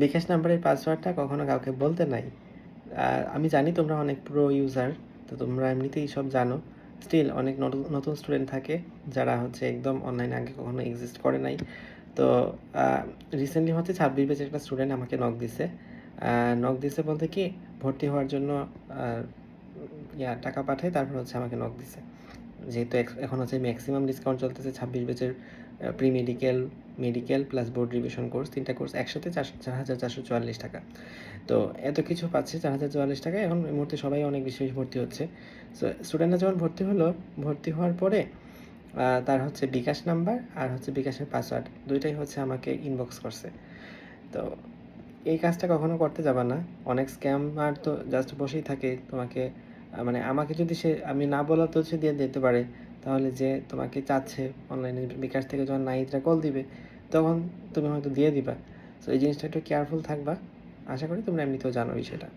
বিকাশ নাম্বারের পাসওয়ার্ডটা কখনো কাউকে বলতে নাই। আমি জানি তোমরা অনেক প্রো ইউজার, তো তোমরা এমনিতেই সব জানো। স্টিল অনেক নতুন স্টুডেন্ট থাকে যারা হচ্ছে একদম অনলাইনে আগে কখনো এক্সিস্ট করে নাই। তো রিসেন্টলি হচ্ছে 26 ব্যাচের একটা স্টুডেন্ট আমাকে নক দিছে বলতে কি ভর্তি হওয়ার জন্য টাকা পাঠায়, তারপর হচ্ছে আমাকে নক দিছে। যেহেতু এখন হচ্ছে ম্যাক্সিমাম ডিসকাউন্ট চলতেছে 26 ব্যাচের pre medical plus board revision course, 3টা কোর্স একসাথে 4,444 টাকা। তো এত কিছু পাচ্ছে 4,044 টাকায়। এখন এই মুহূর্তে সবাই অনেক বেশি বেশি ভর্তি হচ্ছে। সো স্টুডেন্টরা যখন ভর্তি হওয়ার পরে তার হচ্ছে বিকাশ নাম্বার আর হচ্ছে বিকাশের পাসওয়ার্ড দুইটাই হচ্ছে আমাকে ইনবক্স করছে। তো এই কাজটা কখনো করতে যাবা না। অনেক স্ক্যামার তো জাস্ট বসেই থাকে তোমাকে, মানে আমাকে যদি আমি না বলা তো সে দিয়ে দিতে পারে, তাহলে যে তোমাকে চাচ্ছে অনলাইনে বিকাশ থেকে যখন নাহিদরা কল দিবে তখন তুমি হয়তো দিয়ে দিবা। তো এই জিনিসটা একটু কেয়ারফুল থাকবা। আশা করি তোমরা এমনিতেও জানো বিষয়টা।